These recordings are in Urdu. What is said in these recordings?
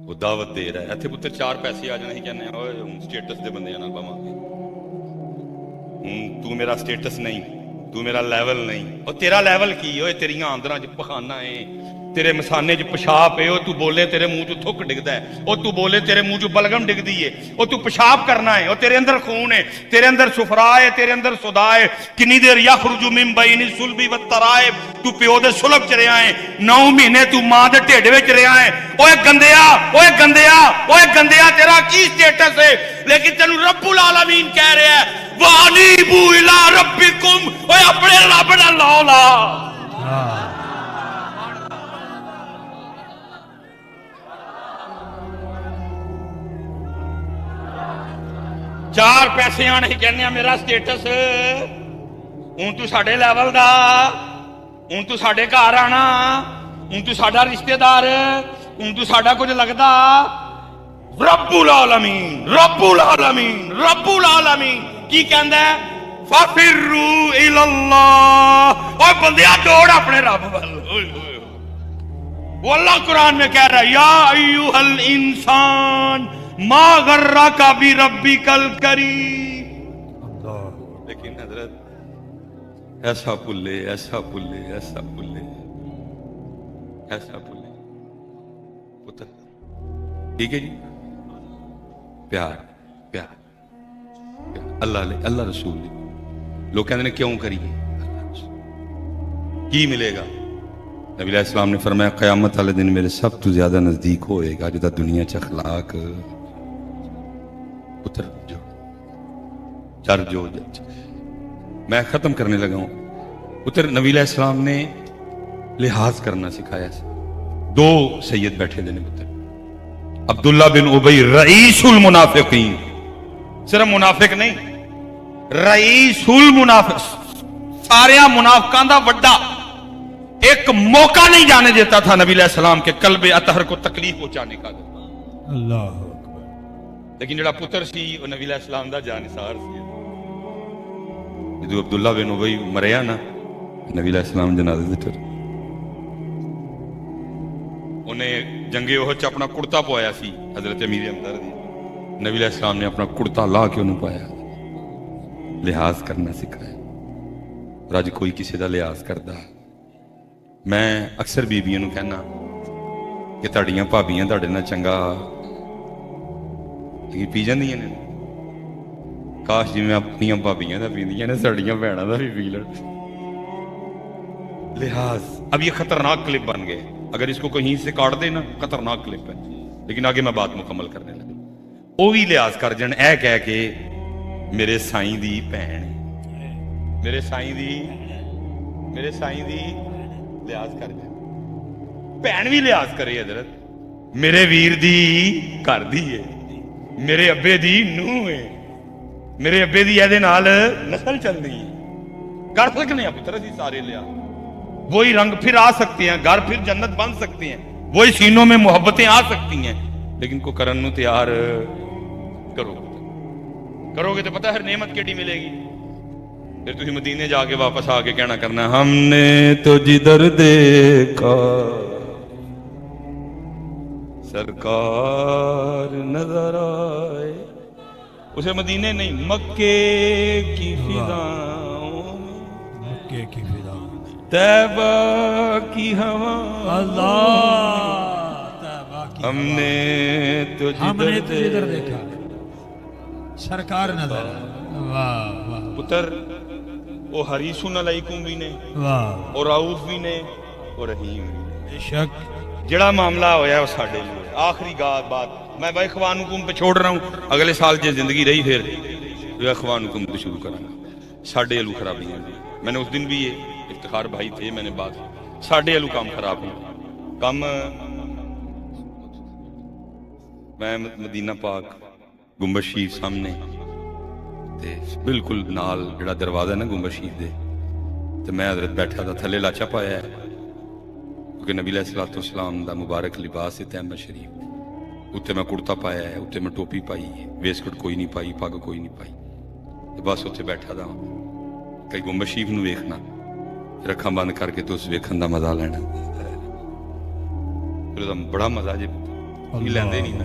وہ دعوت دے رہا ہے. اتنے پتر 4 پیسے آ جانے کہنے ہوں سٹیٹس دے بندے نال باواں ہوں تو میرا سٹیٹس نہیں, تو میرا لیول نہیں. اور تیرا لیول کی ہوئے, تیریاں آندراں چ پخانا ہے, تیرے مسانے چ پیشاب ہے, تو بولے تیرے منہ چ تھک ڈگدا ہے, اور تو بولے تیرے منہ چ بلغم ڈگدی ہے, اور تو پیشاب کرنا ہے, اور تیرے اندر خون ہے, تیرے اندر صفرا ہے, تیرے اندر صدا ہے. کنی دیر یخرج من بین الصلب والترائب, تو پیو دے صلب چ رہیا ہے, 9 مہینے تو ماں دے ڈھڈ وچ رہیا ہے. اوے گندیا, اوے گندیا, اوے گندیا, تیرا کی سٹیٹس ہے؟ لیکن تینوں رب العالمین کہہ رہا ہے وَأَنِيبُوا إِلَىٰ رَبِّكُمْ, اوے اپنے رب نال لاؤ لا. چار پیسے آنے ہی کہنے میرا سٹیٹس ہوں تو ساڈے لیول دا, ہوں تو ساڈے گھر آنا, ہوں تو ساڈا رشتہ دار, ہوں تو ساڈا کچھ لگدا. رب العالمین, رب العالمین, رب العالمین کی کہندا ہے فَفِرُّوا إِلَى اللَّهِ, اور بندیا دوڑ اپنے رب وال. وہ اللہ قرآن میں کہہ رہا ہے یا ایھا الانسان ما غرک بربک الکریم. لیکن حضرت ایسا پلے, ایسا پلے, ایسا پلے, ایسا پلے پتر. ٹھیک ہے جی, پیار پیار اللہ اللہ رسول. لوگ کہتے ہیں کیوں کریے, کی ملے گا؟ نبی علیہ السلام نے فرمایا قیامت والے دن میرے سب تو زیادہ نزدیک ہوئے گا جدا دنیا چ اخلاق پتر جو چر جو. میں ختم کرنے لگا ہوں. پتر نبی علیہ السلام نے لحاظ کرنا سکھایا. 2 سید بیٹھے دے نے پتر, عبداللہ بن ابی رئیس المنافقین, صرف منافق نہیں, رئیس المنافق, سارے منافقان دا وڈا. ایک موقع نہیں جانے دیتا تھا نبی علیہ السلام کے قلب اطہر کو تکلیف پہنچانے کا. اللہ اکبر. لیکن جڑا پتر سی وہ نبی علیہ السلام دا جانثار سی. جدو عبداللہ بن ابی مریا نا, نبی علیہ السلام جنازے تے ٹر, انہیں جنگے احد چ اپنا کرتا پوایا سی حضرت امیر ہمدرد دی. نبی علیہ السلام نے اپنا کرتا لا کے انہوں پایا, لحاظ کرنا سکھایا. اور اج کوئی کسی دا لحاظ کردا. میں اکثر بیبیاں نوں کہنا کہ تہاڈیاں بھابیاں تہاڈے نال چنگا پی جاندیاں نے, کاش جی میں اپنی بھابیاں دا پیندیاں نے ساڈیاں بہناں دا بھی پی لڑ. لحاظ. اب یہ خطرناک کلپ بن گئے, اگر اس کو کہیں سے کاٹ دے نا خطرناک کلپ ہے. لیکن آگے میں بات مکمل کرنے لگا. وہ بھی لحاظ کر جان اے کہہ کے میرے سائیں دی بہن, میرے سائیں دی, میرے سائیں دی لحاظ کر جائے. بہن بھی لحاظ کرے حضرت, میرے ویر دی گھر دی ہے, میرے ابے دی نوح ہے, میرے ابے دی ایدے نال نسل چل رہی ہے. کر سکنے ہیں پتر اسی سارے لحاظ. وہی رنگ پھر آ سکتے ہیں, گھر پھر جنت بن سکتے ہیں, وہی سینوں میں محبتیں آ سکتی ہیں. لیکن کو کرن نو تیار کرو, کرو گے تو پتہ ہر نعمت کیڑی ملے گی. پھر تھی مدینے جا کے واپس آ کے کہنا کرنا ہم نے تو جدھر دیکھا سرکار نظر آئے. اسے مدینے نہیں, مکے کی فضاؤں میں, مکے کی فضاؤں میں, طیبہ کی ہوا, اللہ طیبہ کی ہم نے تو جدھر دیکھا سرکار نظر. واہ واہ پتر وہ حریص علیکم بھی نے, واہ, اور رؤوف بھی نے, اور رحیم بھی نے. بے شک جڑا معاملہ ہویا ہے وہ ساڈے لیے. آخری بات میں بھائی اخوانکم پہ چھوڑ رہا ہوں. اگلے سال جے زندگی رہی پھر جو اخوانکم پہ شروع کروں گا. ساڈے الو خرابیاں بھی, میں نے اس دن بھی یہ افتخار بھائی تھے, میں نے بات ساڈے الو کام خراب ہوئی. کم میں مدینہ پاک گنبد شریف سامنے تے بالکل نال جڑا دروازہ ہے نا گنبد شریف دے, تے میں حضرت بیٹھا تھا, تھلے لاچا پایا ہے کیونکہ نبی علیہ الصلوۃ والسلام دا مبارک لباس ہے تیمم شریف. اتنے میں کرتا پایا ہے, اتنے میں ٹوپی پائی ہے, ویسکٹ کوئی نہیں پائی, پگ کوئی نہیں پائی. بس اتنے بیٹھا تھا, کئی گنبد شریف نو ویکھنا, پھر اکھاں بند کر کے تو اس ویکھن دا مزہ لینا. پھر بڑا مزہ جی ਤੁਸੀਂ ਲੈਂਦੇ ਨਹੀਂ ਨਾ,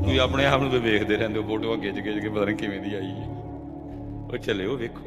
ਤੁਸੀਂ ਆਪਣੇ ਆਪ ਨੂੰ ਵੀ ਵੇਖਦੇ ਰਹਿੰਦੇ ਹੋ, ਫੋਟੋਆਂ ਖਿੱਚ ਕੇ ਪਤਾ ਨਹੀਂ ਕਿਵੇਂ ਦੀ ਆਈ ਹੈ। ਉਹ ਚਲੇ ਉਹ ਵੇਖੋ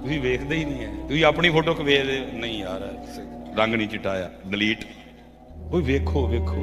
ਤੁਸੀਂ ਵੇਖਦੇ ਹੀ ਨਹੀਂ ਹੈ, ਤੁਸੀਂ ਆਪਣੀ ਫੋਟੋ ਵੇਖਦੇ ਨਹੀਂ ਯਾਰ ਰੰਗ ਨਹੀਂ ਚਟਾਇਆ, ਡਿਲੀਟ। ਉਹ ਵੇਖੋ ਵੇਖੋ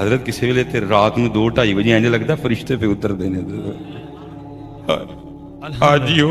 ਹਜ਼ਰਤ ਕਿਸੇ ਵੇਲੇ ਤੇ ਰਾਤ ਨੂੰ 2-2:30 ਵਜੇ ਇੰਜ ਲੱਗਦਾ ਫਰਿਸ਼ਤੇ ਪੇ ਉਤਰਦੇ ਨੇ। ਹਾਜੀਓ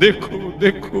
ਦੇਖੋ ਦੇਖੋ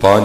5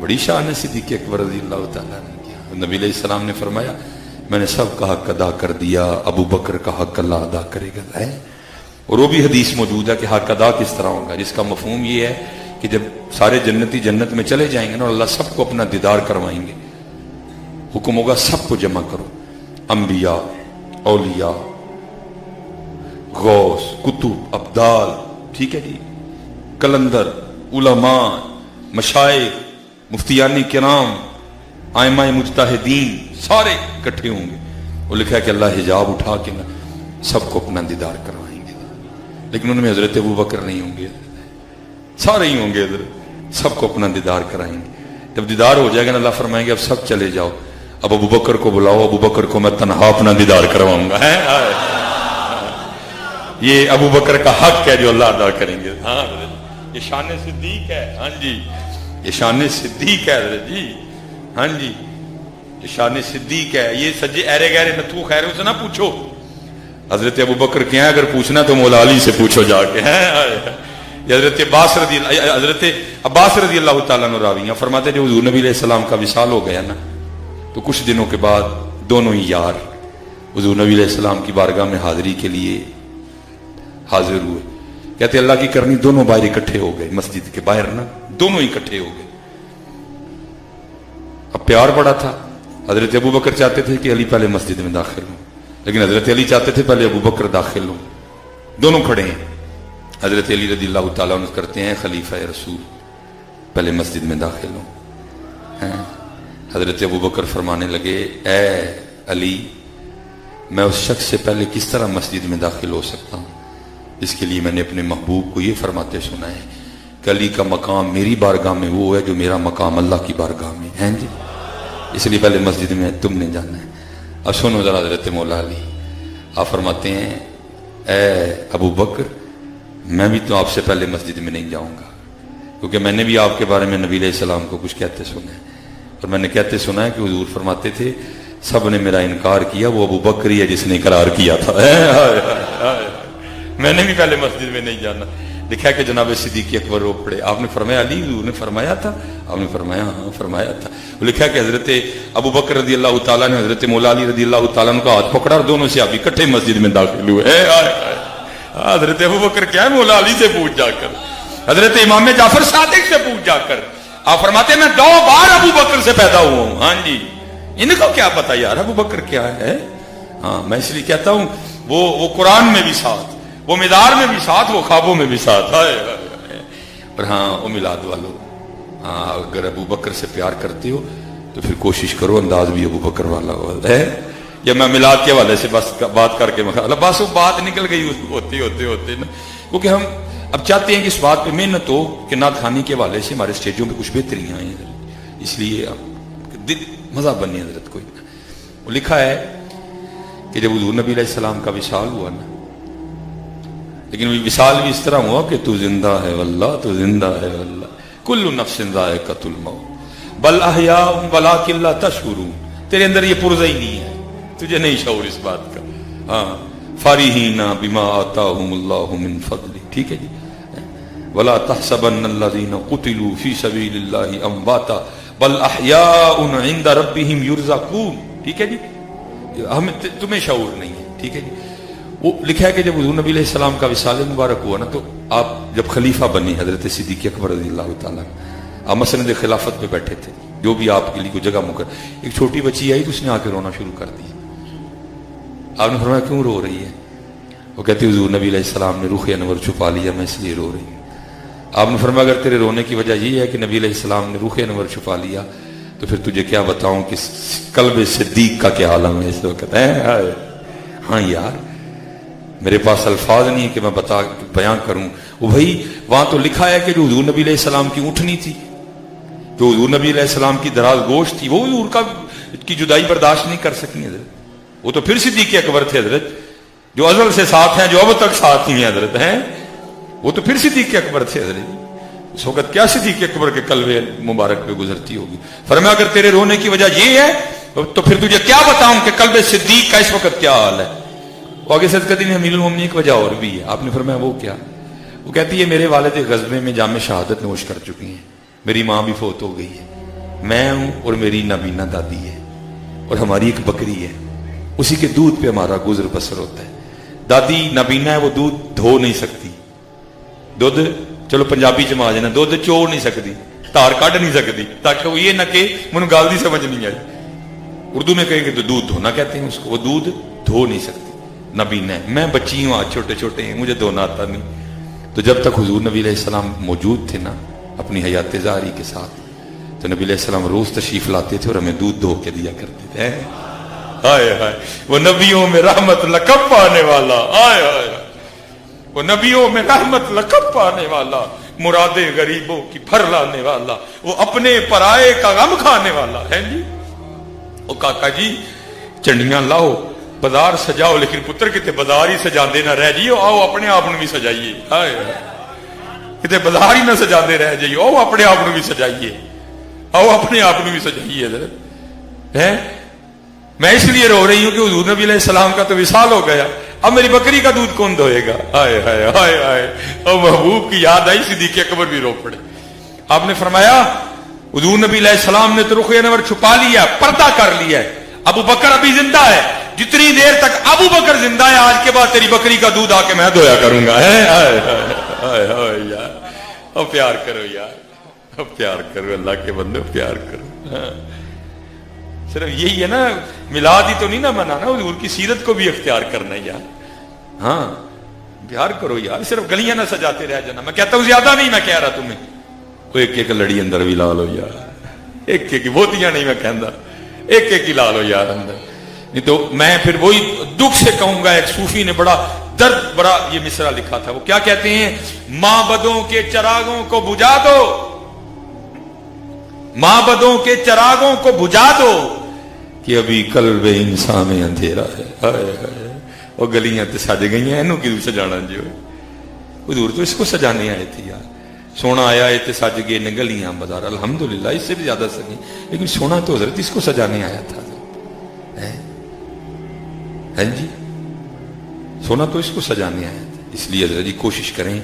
بڑی شان ہے صدیق اکبر رضی اللہ تعالیٰ عنہ کی. نبی علیہ السلام نے فرمایا میں نے سب کا حق ادا کر دیا, ابو بکر کا حق اللہ ادا کرے گا. ہے اور وہ بھی حدیث موجود ہے کہ حق ادا کس طرح ہوگا, جس کا مفہوم یہ ہے کہ جب سارے جنتی جنت میں چلے جائیں گے نا, اللہ سب کو اپنا دیدار کروائیں گے, حکم ہوگا سب کو جمع کرو, انبیاء, اولیاء, غوث, کتب, ابدال, ٹھیک ہے جی, کلندر, علماء, مشائخ, مفتیان کرام, ائمہ مجتہدین, سارے اکٹھے ہوں گے. وہ لکھا ہے کہ اللہ حجاب اٹھا کے نا سب کو اپنا دیدار کروائیں گے, لیکن ان میں حضرت ابو بکر نہیں ہوں گے, سارے ہی ہوں گے حضرت, سب کو اپنا دیدار کرائیں گے. جب دیدار ہو جائے گا نا اللہ فرمائیں گے اب سب چلے جاؤ, اب ابو بکر کو بلاؤ, ابو بکر کو میں تنہا اپنا دیدار کرواؤں گا. یہ ابو بکر کا حق ہے جو اللہ ادا کریں گے. ہاں یہ شان صدیق ہے. ہاں جی یہ شان صدیق ہے حضرت جی. ہاں جی یہ شان صدیق ہے. یہ سجے ایرے گہرے نتھو خیروں سے نہ پوچھو حضرت ابو بکر کیا ہے, اگر پوچھنا تو مولا علی سے پوچھو جا کے. حضرت عباس رضی اللہ تعالیٰ عنہ راوی فرماتے جو حضور نبی علیہ السلام کا وصال ہو گیا نا تو کچھ دنوں کے بعد دونوں ہی یار حضور نبی علیہ السلام کی بارگاہ میں حاضری کے لیے حاضر ہوئے. کہتے اللہ کی کرنی دونوں باہر اکٹھے ہو گئے, مسجد کے باہر نا دونوں اکٹھے ہو گئے. اب پیار بڑا تھا, حضرت ابو بکر چاہتے تھے کہ علی پہلے مسجد میں داخل ہوں, لیکن حضرت علی چاہتے تھے پہلے ابو بکر داخل ہوں. دونوں کھڑے ہیں. حضرت علی رضی اللہ تعالیٰ عنہ کرتے ہیں خلیفہ رسول پہلے مسجد میں داخل ہوں. حضرت ابو بکر فرمانے لگے اے علی میں اس شخص سے پہلے کس طرح مسجد میں داخل ہو سکتا ہوں, اس کے لیے میں نے اپنے محبوب کو یہ فرماتے سنا ہے کہ علی کا مقام میری بارگاہ میں وہ ہے جو میرا مقام اللہ کی بارگاہ میں ہے جی, اس لیے پہلے مسجد میں تم نے جانا ہے. اب سنو ذرا حضرت مولا علی, آپ فرماتے ہیں اے ابو بکر میں بھی تو آپ سے پہلے مسجد میں نہیں جاؤں گا, کیونکہ میں نے بھی آپ کے بارے میں نبی علیہ السلام کو کچھ کہتے سنا ہے, اور میں نے کہتے سنا ہے کہ حضور فرماتے تھے سب نے میرا انکار کیا, وہ ابو بکر ہی ہے جس نے اقرار کیا تھا. میں نے بھی پہلے مسجد میں نہیں جانا. لکھا کہ جناب صدیق اکبر رو پڑے. آپ نے فرمایا علی حضور نے فرمایا تھا؟ آپ نے فرمایا ہاں فرمایا تھا. وہ لکھا کہ حضرت ابو بکر رضی اللہ تعالیٰ نے حضرت مولا علی رضی اللہ تعالیٰ عنہ کا ہاتھ پکڑا اور دونوں سے آپ اکٹھے مسجد میں داخل ہوئے. حضرت ابو بکر کیا ہے, مولا علی سے پوچھ جا کر, حضرت امام جعفر صادق سے پوچھ جا کر. آپ فرماتے ہیں میں 2 بار ابو بکر سے پیدا ہوا ہوں. ہاں جی ان کو کیا پتا یار ابو بکر کیا ہے. ہاں میں اس لیے کہتا ہوں وہ قرآن میں بھی ساتھ, وہ مدار میں بھی ساتھ, وہ خوابوں میں بھی ساتھ. اور ہاں وہ میلاد والو, ہاں اگر ابو بکر سے پیار کرتے ہو تو پھر کوشش کرو انداز بھی ابو بکر والا ہے. یا میں میلاد کے حوالے سے بس بات کر کے بس وہ بات نکل گئی ہوتے ہوتے ہوتے نا, کیونکہ ہم اب چاہتے ہیں کہ اس بات پہ محنت ہو کہ نعت خوانی کے حوالے سے ہمارے اسٹیجوں پہ کچھ بہتریاں آئیں, اس لیے مزہ بنی حضرت کوئی. وہ لکھا ہے کہ جب حضور نبی علیہ السلام کا وصال ہوا نا, لیکن وہ وصال بھی اس طرح ہوا کہ تو زندہ ہے واللہ, تو زندہ ہے واللہ, کل نفس ذائقۃ الموت بل احیاء ولکن لا تشعرون. تیرے اندر یہ پرزہ ہی نہیں ہے, تجھے نہیں شعور اس بات کا. ہاں فارحین بما آتاہم اللہ من فضل. ٹھیک ہے جی. ولا تحسبن الذین قتلوا فی سبیل اللہ امواتا بل احیاء عند ربہم یرزقون. ٹھیک ہے جی, ہمیں تمہیں شعور نہیں ہے. ٹھیک ہے جی. وہ لکھا ہے کہ جب حضور نبی علیہ السلام کا وصال مبارک ہوا نا تو آپ جب خلیفہ بنی حضرت صدیق اکبر رضی اللہ تعالیٰ, آپ مسند خلافت پہ بیٹھے تھے, جو بھی آپ کے لیے کوئی جگہ مقرر, ایک چھوٹی بچی آئی تو اس نے آ کے رونا شروع کر دی. آپ نے فرمایا کیوں رو رہی ہے؟ وہ کہتی حضور نبی علیہ السلام نے رخ انور چھپا لیا, میں اس لیے رو رہی ہوں. آپ نے فرمایا اگر تیرے رونے کی وجہ یہ ہے کہ نبی علیہ السلام نے رخ انور چھپا لیا تو پھر تجھے کیا بتاؤں کہ قلب صدیق کا کیا عالم ہے اس وقت. ہاں یار میرے پاس الفاظ نہیں ہے کہ میں بیان کروں. وہ بھائی وہاں تو لکھا ہے کہ جو حضور نبی علیہ السلام کی اونٹنی تھی, جو حضور نبی علیہ السلام کی دراز گوشت تھی, وہ حضور کی جدائی برداشت نہیں کر سکی حضرت. وہ تو پھر صدیق اکبر تھے حضرت, جو ازل سے ساتھ ہیں, جو اب تک ساتھ ہی ہیں حضرت ہیں, وہ تو پھر صدیق اکبر تھے حضرت. اس وقت کیا صدیق اکبر کے قلب مبارک پہ گزرتی ہوگی. فرمایا اگر تیرے رونے کی وجہ یہ ہے تو پھر تجھے کیا بتاؤں کہ قلب صدیق کا اس وقت کیا حال ہے. وہ آگے صدقہ دین امیر المومنین کی وجہ اور بھی ہے. آپ نے فرمایا وہ کیا؟ وہ کہتی ہے میرے والد غزوے میں جام شہادت نوش کر چکی ہیں, میری ماں بھی فوت ہو گئی ہے, میں ہوں اور میری نابینا دادی ہے اور ہماری ایک بکری ہے, اسی کے دودھ پہ ہمارا گزر بسر ہوتا ہے. دادی نابینا ہے, وہ دودھ دھو نہیں سکتی, دودھ چلو پنجابی چ آ جانا, دودھ چو نہیں سکتی, تار کٹ نہیں سکتی, تاکہ وہ یہ نہ کہ مجھے گال دی سمجھ نہیں آئی. اردو میں کہیں گے تو دودھ دھونا کہتے ہیں اس کو, وہ دودھ دھو نہیں سکتی, نابینا ہے. میں بچی ہوں, آج چھوٹے چھوٹے ہیں, مجھے دھونا آتا نہیں. تو جب تک حضور نبی علیہ السلام موجود تھے نا اپنی حیات ظاہری کے ساتھ, تو نبی علیہ السلام روز تشریف لاتے تھے اور ہمیں دودھ دھو کے دیا کرتے تھے. ہائے ہائے, وہ نبیوں میں رحمت لقب پانے والا, ہائے ہائے, وہ نبیوں میں رحمت لقب پانے والا, مرادے غریبوں کی بھر لانے والا, وہ اپنے پرائے کا غم کھانے والا ہے جی. او کاکا جی چنڈیاں لاؤ, بازار سجاؤ, لیکن پتر کتے بازار ہی سجا دے نہ رہ جائیے, آؤ اپنے آپ بھی سجائیے. ہائے کتے بازار ہی نہ سجا دے رہ جائیے, آؤ اپنے آپ بھی سجائیے, آؤ اپنے آپ بھی سجائیے. ہے میں اس لیے رو رہی ہوں کہ حضور نبی علیہ السلام کا تو وصال ہو گیا, اب میری بکری کا دودھ کون دھوئے گا. ہائے ہائے ہائے ہائے, اور محبوب کی یاد آئی, صدیق اکبر بھی رو پڑے. آپ نے فرمایا حضور نبی علیہ السلام نے تو رخ انور چھپا لیا, پردہ کر لیا ہے, ابو بکر ابھی زندہ ہے, جتنی دیر تک ابو بکر زندہ ہے آج کے بعد تیری بکری کا دودھ آ کے میں دھویا کروں گا. یار اب پیار کرو یار, اب پیار کرو, اللہ کے بندے پیار کرو. صرف یہی ہے نا, میلاد ہی تو نہیں نہ منانا, حضور کی سیرت کو بھی اختیار کرنا ہے یار. ہاں پیار کرو یار, صرف گلیاں نہ سجاتے رہ جانا. میں کہتا ہوں زیادہ نہیں میں کہہ رہا تمہیں, کوئی ایک ایک لڑی اندر بھی لا لو یار, ایک ایک بوتیاں نہیں میں کہندا, ایک ایک ہی لا لو یار اندر. نہیں تو میں پھر وہی دکھ سے کہوں گا, ایک صوفی نے بڑا درد بڑا یہ مصرع لکھا تھا, وہ کیا کہتے ہیں, معبدوں کے چراغوں کو بجھا دو, معبدوں کے چراغوں کو بجھا دو, کہ ابھی قلب انسان میں اندھیرا ہے. ہائے ہائے, اور گلیاں تو سج گئی ہیں, اینو کیوں سجانا جی, حضور تو اس کو سجانے آئے تھے یار. سونا آیا ہے تو سج گئے نے گلیاں بازار, الحمدللہ اس سے بھی زیادہ سجی, لیکن سونا تو حضرت اس کو سجانے آیا تھا. جی سونا تو اس کو سجانے آیا تھا. اس لیے حضرت جی کوشش کریں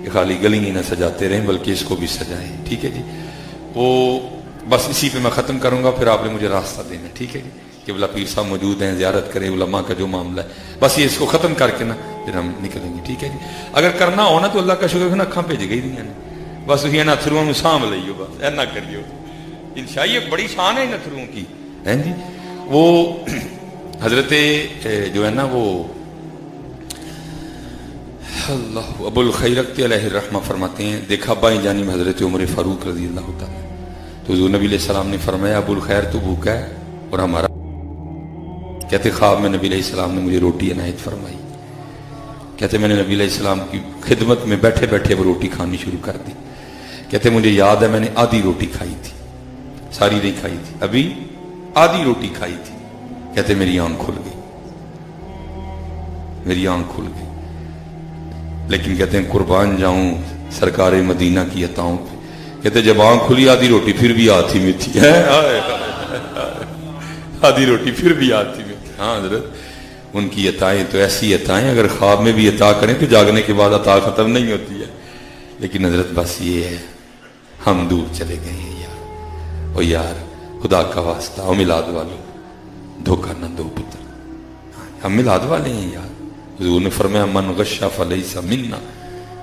کہ خالی گلی نہ سجاتے رہیں بلکہ اس کو بھی سجائیں. ٹھیک ہے جی, وہ بس اسی پہ میں ختم کروں گا, پھر آپ نے مجھے راستہ دینا. ٹھیک ہے جی, کہ بلا پیر صاحب موجود ہیں, زیارت کریں, علماء کا جو معاملہ ہے بس یہ اس کو ختم کر کے نا پھر ہم نکلیں گے. ٹھیک ہے جی, اگر کرنا ہونا تو اللہ کا شکر ہے نا, اکھاں بھیج گئی نہیں بس وہی نا تھرو میں سانب لئیو, بس اینا کریو. انشاءاللہ ایک بڑی شان ہے ان تھرو کی. ہیں جی وہ حضرت جو ہے نا وہ اللہ ابو الخیرقت علیہ الرحمہ فرماتے ہیں, دیکھا بائیں جانب حضرت عمر فاروق رضی اللہ تعالیٰ, تو حضور نبی علیہ السلام نے فرمایا ابو الخیر تو بھوکا ہے اور ہمارا. کہتے خواب میں نبی علیہ السلام نے مجھے روٹی عنایت فرمائی. کہتے میں نے نبی علیہ السلام کی خدمت میں بیٹھے بیٹھے وہ روٹی کھانی شروع کر دی. کہتے مجھے یاد ہے میں نے آدھی روٹی کھائی تھی, ساری نہیں کھائی تھی, ابھی آدھی روٹی کھائی تھی. کہتے میری آنکھ کھل گئی, میری آنکھ کھل گئی. لیکن کہتے ہیں قربان جاؤں سرکار مدینہ کی عطاؤں پہ. کہتے جب آنکھ کھلی آدھی روٹی پھر بھی آتی میں تھی, آدھی روٹی پھر بھی آتی میں تھی. ہاں حضرت ان کی عطائیں تو ایسی عطائیں, اگر خواب میں بھی عطا کریں تو جاگنے کے بعد عطا ختم نہیں ہوتی ہے. لیکن حضرت بس یہ ہے, ہم دور چلے گئے ہیں یار. او یار خدا کا واسطہ, او میلاد والوں دھوکہ نہ دو پتر, ہم میلاد والے ہیں یار. حضور نے فرمایا من غش فلیس منا,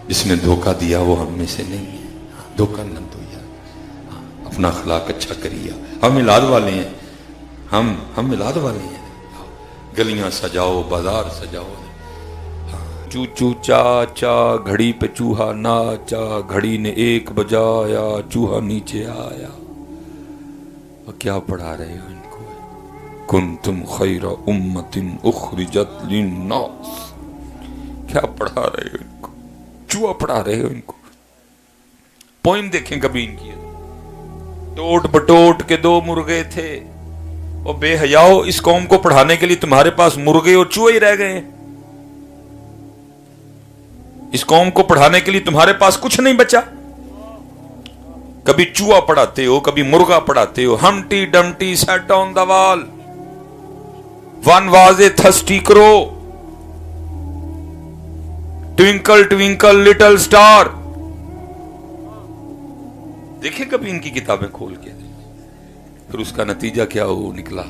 جس نے دھوکہ دیا وہ ہم میں سے نہیں ہے. دھوکہ نہ دو یار, اپنا اخلاق اچھا کریے. ہم میلاد والے ہیں, ہم میلاد والے ہیں. گلیاں سجاؤ, بازار سجاؤ. چو چو چا چا گھڑی پہ چوہا ناچا, گھڑی نے 1 بجایا, چوہا نیچے آیا. اور کیا پڑھا رہے ہو ان کو, کنتم خیر امت اخرجت للناس, کیا پڑھا رہے ہو ان کو, چوہا پڑھا رہے ہو ان کو. پوئم دیکھیں کبھی ان کی, ٹوٹ بٹوٹ کے 2 مرغے تھے, اور بے حیاؤ اس قوم کو پڑھانے کے لیے تمہارے پاس مرغے اور چوہے ہی رہ گئے. اس قوم کو پڑھانے کے لیے تمہارے پاس کچھ نہیں بچا. کبھی چوہا پڑھاتے ہو, کبھی مرغا پڑھاتے ہو. ہمٹی ڈمٹی سیٹ آن دا وال, ون واز اے تھرسٹی کرو, ٹوینکل ٹوینکل لٹل سٹار. دیکھیں کبھی ان کی کتابیں کھول کے, پھر اس کا نتیجہ کیا ہو نکلا؟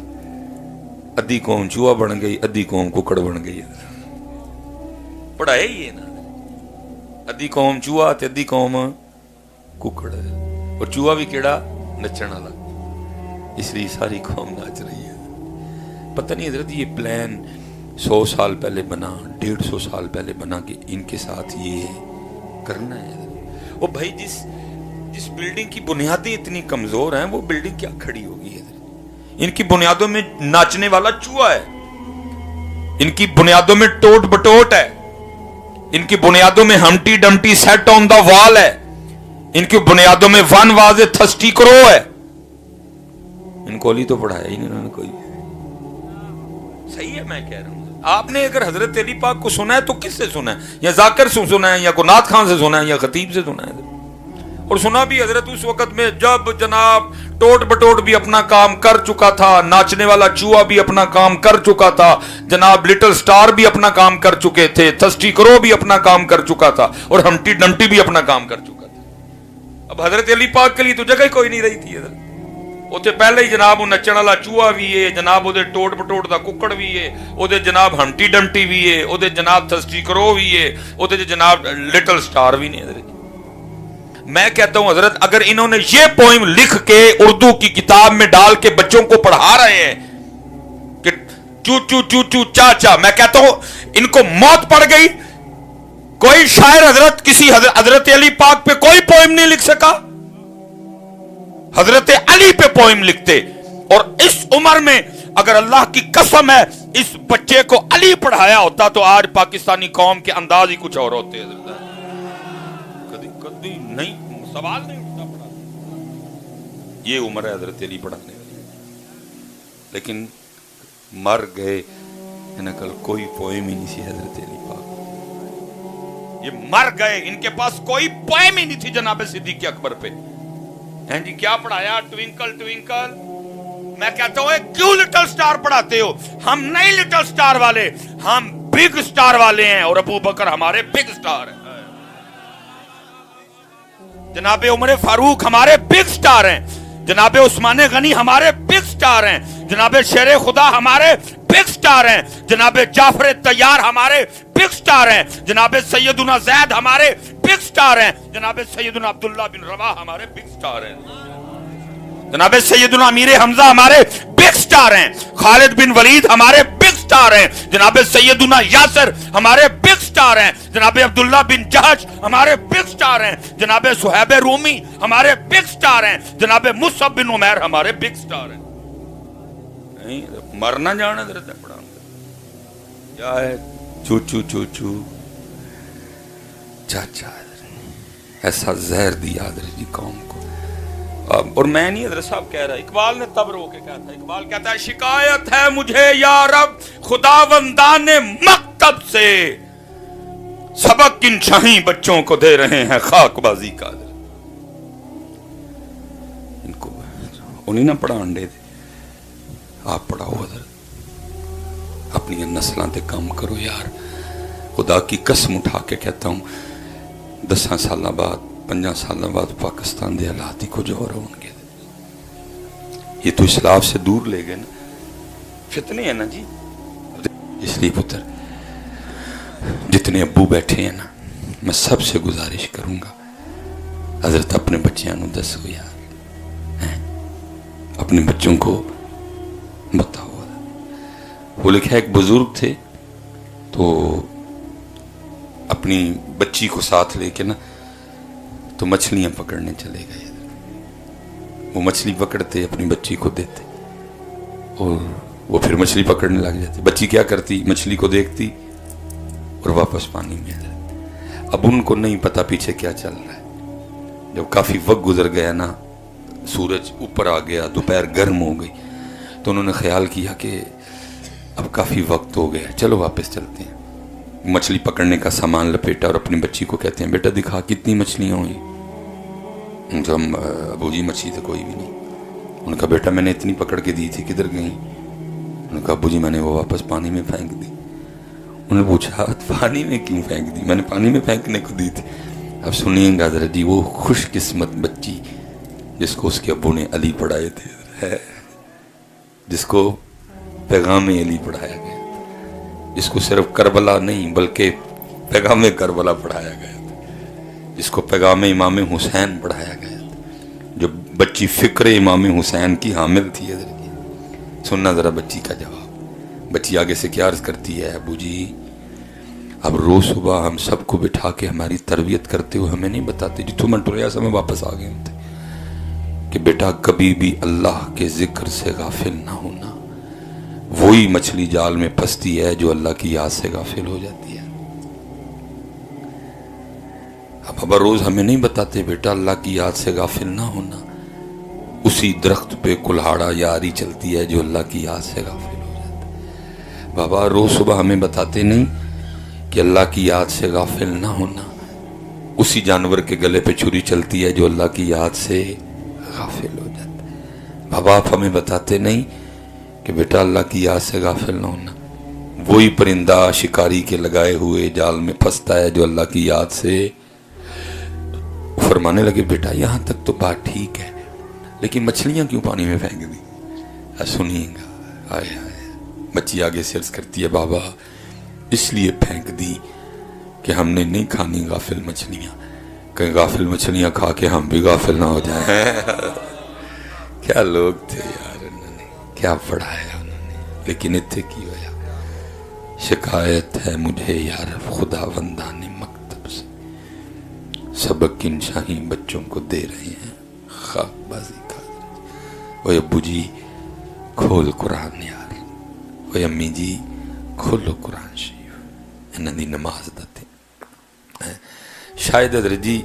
ادھی قوم چوہا بن گئی، ادھی قوم ککڑ بن گئی. پڑھایا ہی ہے نا، ادھی قوم چوہا تے ادھی قوم ککڑ. اور چوہا بھی کیڑا؟ نچن والا. اس لیے ساری قوم ناچ رہی ہے. پتہ نہیں حضرت یہ پلان 100 سال پہلے بنا، 150 سال پہلے بنا کہ ان کے ساتھ یہ کرنا ہے. وہ بھائی جس بلڈنگ کی بنیادیں اتنی کمزور ہیں وہ بلڈنگ کیا کھڑی ہوگی ہے؟ ان کی بنیادوں میں ناچنے والا چوہا ہے، ان کی بنیادوں میں ٹوٹ بٹوٹ ہے، ان کی بنیادوں میں ہمٹی ڈمٹی سیٹ آن دا وال ہے، ان کی بنیادوں میں ون واز اے تھرسٹی کرو ہے. ان کو علی تو پڑھایا ہی نہیں انہوں نے کوئی. صحیح ہے میں کہہ رہا ہوں. آپ نے اگر حضرت علی پاک کو سنا ہے تو کس سے سنا ہے؟ یا ذاکر سے سنا ہے، یا کو نعت خان سے سنا ہے، یا خطیب سے سنا ہے. اور سنا بھی حضرت اس وقت میں جب جناب ٹوٹ بٹوٹ بھی اپنا کام کر چکا تھا، ناچنے والا چوہا بھی اپنا کام کر چکا تھا، جناب لٹل سٹار بھی اپنا کام کر چکے تھے، تھرسٹی کرو بھی اپنا کام کر چکا تھا، اور ہمٹی ڈمٹی بھی اپنا کام کر چکا تھا. اب حضرت علی پاک کے لیے تو جگہ کوئی نہیں رہی تھی. حضرت اوتے پہلے ہی جناب وہ نچن والا چوہا بھی ہے، جناب وہ ٹوٹ بٹوٹ دا ککڑ بھی ہے، وہ جناب ہمٹی ڈمٹی بھی ہے، وہ جناب تھرسٹی کرو بھی ہے، وہ جناب لٹل سٹار بھی نہیں. حضرت میں کہتا ہوں حضرت اگر انہوں نے یہ پوئم لکھ کے اردو کی کتاب میں ڈال کے بچوں کو پڑھا رہے ہیں کہ چو چو چو چو چا چا، میں کہتا ہوں ان کو موت پڑ گئی. کوئی شاعر حضرت کسی حضرت علی پاک پہ کوئی پوئم نہیں لکھ سکا. حضرت علی پہ پوئم لکھتے. اور اس عمر میں اگر اللہ کی قسم ہے اس بچے کو علی پڑھایا ہوتا تو آج پاکستانی قوم کے انداز ہی کچھ اور ہوتے. کبھی نہیں سوال نہیں اٹھتا پڑھا. یہ عمر ہے حضرت علی پڑھانے والی. لیکن مر گئے کل کوئی پوئم ہی نہیں سی حضرت علی پاک. یہ مر گئے، ان کے پاس کوئی پوئم ہی نہیں تھی جناب صدیق اکبر پہ. ہیں جی کیا پڑھایا؟ Twinkle twinkle. میں کہتا ہوں کیوں لٹل سٹار پڑھاتے ہو؟ ہم نہیں لٹل سٹار والے، ہم بگ سٹار والے ہیں، اور ابو بکر ہمارے بگ سٹار ہیں. جناب عمر فاروق ہمارے بگ سٹار ہیں، جناب عثمان غنی ہمارے بگ سٹار ہیں، جناب شیر خدا ہمارے بگ سٹار ہیں، جناب جعفر طیار ہمارے بگ سٹار ہیں، جناب سیدنا زید ہمارے بگ سٹار ہیں، جناب سیدنا عبداللہ بن رواح ہمارے بگ سٹار ہیں، جناب سیدنا امیر حمزہ ہمارے بگ سٹار ہیں، خالد بن ولید ہمارے بگ سٹار ہیں، جناب سیدنا یاسر ہمارے بگ سٹار ہیں، جناب عبداللہ بن جہش ہمارے بگ سٹار ہیں، جناب صہیب رومی ہمارے بگ سٹار ہیں، جناب مصعب بن عمیر ہمارے بگ سٹار ہیں. مرنا جانا درد ہے پڑھا کیا ہے؟ چو چو چو چو چاچا. ایسا زہر دیا حضرت جی قوم کو. اور میں نہیں حضرت صاحب کہہ رہا، اقبال نے تب رو کے کہا تھا. اقبال کہتا ہے شکایت ہے مجھے یا رب خداوندان مکتب سے، سبق کن شاہی بچوں کو دے رہے ہیں خاک بازی کا. ان کو انہیں نہ پڑھان دے دے، آپ پڑھاؤ حضرت، اپنی نسلوں تے کام کرو یار. خدا کی قسم اٹھا کے کہتا ہوں 10 سال بعد 5 سال بعد پاکستان دے حالات ہی کچھ اور ہوں گے. یہ تو اسلاف سے دور لے گئے نا، فتنے ہیں نا جی. اس لیے پتر جتنے ابو بیٹھے ہیں نا، میں سب سے گزارش کروں گا حضرت اپنے بچیاں نو دسو یار، اپنے بچوں کو بتاؤ. وہ لکھا ایک بزرگ تھے تو اپنی بچی کو ساتھ لے کے نا تو مچھلیاں پکڑنے چلے گئے. وہ مچھلی پکڑتے اپنی بچی کو دیتے اور وہ پھر مچھلی پکڑنے لگ جاتے. بچی کیا کرتی؟ مچھلی کو دیکھتی اور واپس پانی میں آ جاتی. اب ان کو نہیں پتا پیچھے کیا چل رہا ہے. جب کافی وقت گزر گیا نا، سورج اوپر آ گیا، دوپہر گرم ہو گئی، تو انہوں نے خیال کیا کہ اب کافی وقت ہو گیا، چلو واپس چلتے ہیں. مچھلی پکڑنے کا سامان لپیٹا اور اپنی بچی کو کہتے ہیں بیٹا دکھا کتنی مچھلیاں ہوئی. تو ہم ابو جی مچھلی تو کوئی بھی نہیں. انہوں نے کہا بیٹا میں نے اتنی پکڑ کے دی تھی کدھر گئی؟ انہوں نے کہا ابو جی میں نے وہ واپس پانی میں پھینک دی. انہوں نے پوچھا پانی میں کیوں پھینک دی؟ میں نے پانی میں پھینکنے کو دی تھی. اب سنیے گا ذرا جی، وہ خوش قسمت بچی جس کو اس کے ابو نے علی پڑھائے تھے. ہے جس کو پیغام علی پڑھایا گیا، جس کو صرف کربلا نہیں بلکہ پیغام کربلا پڑھایا گیا تھا، جس کو پیغام امام حسین پڑھایا گیا تھا، جو بچی فکر امام حسین کی حامل تھی. سننا ذرا بچی کا جواب. بچی آگے سے کیا عرض کرتی ہے، ابو جی اب روز صبح ہم سب کو بٹھا کے ہماری تربیت کرتے ہوئے ہمیں نہیں بتاتے، جتوں من ٹریا سے میں واپس آ گئے ہوتے کہ بیٹا کبھی بھی اللہ کے ذکر سے غافل نہ ہونا. وہی مچھلی جال میں پھنستی ہے جو اللہ کی یاد سے غافل ہو جاتی ہے. اب ابا روز ہمیں نہیں بتاتے بیٹا اللہ کی یاد سے غافل نہ ہونا. اسی درخت پہ کلہاڑا یاری چلتی ہے جو اللہ کی یاد سے غافل ہو جاتا ہے. بابا روز صبح ہمیں بتاتے نہیں کہ اللہ کی یاد سے غافل نہ ہونا. اسی جانور کے گلے پہ چھری چلتی ہے جو اللہ کی یاد سے غافل ہو جاتا ہے. بابا آپ ہمیں بتاتے نہیں کہ بیٹا اللہ کی یاد سے غافل نہ ہونا. وہی پرندہ شکاری کے لگائے ہوئے جال میں پھنستا ہے جو اللہ کی یاد سے. فرمانے لگے بیٹا یہاں تک تو بات ٹھیک ہے لیکن مچھلیاں کیوں پانی میں پھینک دی؟ سنیے گا. آئے آئے بچی آگے سے عرض کرتی ہے بابا اس لیے پھینک دی کہ ہم نے نہیں کھانی غافل مچھلیاں، کہیں غافل مچھلیاں کھا کے ہم بھی غافل نہ ہو جائیں. کیا لوگ تھے یار، انہوں نے کیا پڑھایا انہوں نے. لیکن اتنے کی ہویا شکایت ہے مجھے یار خدا بندان مکتب سے، سبق ان شاہی بچوں کو دے رہے ہیں خاک بازی کا. وہ ابو جی کھول قرآن یار، وہ امی جی کھولو قرآن شریف، انہوں دی نماز دتے. شاید حضرت جی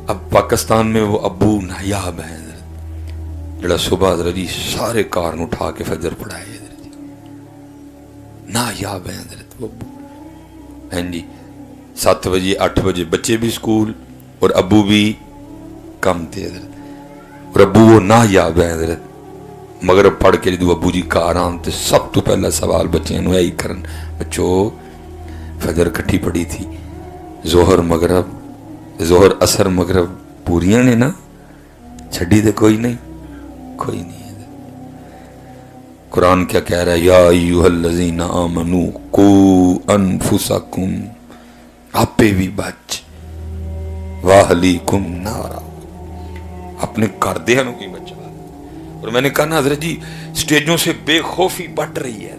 اب پاکستان میں وہ ابو نایاب ہے حضرت جڑا صبح حضرت جی سارے کار اٹھا کے فجر پڑھائے. حضرت جی نایاب ہے حضرت وہ ابو. ہیں جی 7 بجے 8 بجے بچے بھی سکول اور ابو بھی کم تھے حضرت. اور ابو وہ نایاب ہے حضرت. مغرب پڑھ کے جدو ابو جی کار آن تے سب تو پہلا سوال بچے نو یہی کرن، بچو فجر کٹھی پڑی تھی، ظہر اثر مغرب پوریاں نے نا، چھڑی دے کوئی نہیں کوئی نہیں. قرآن کیا کہہ رہا ہے، یا ایوہ الذین آمنو قو انفسکم، آپے بھی بچ، واہلیکم نارا، اپنے گھر دے ہنوں کی بچا. اور میں نے کہا نا حضرت جی سٹیجوں سے بے خوفی بٹ رہی ہے.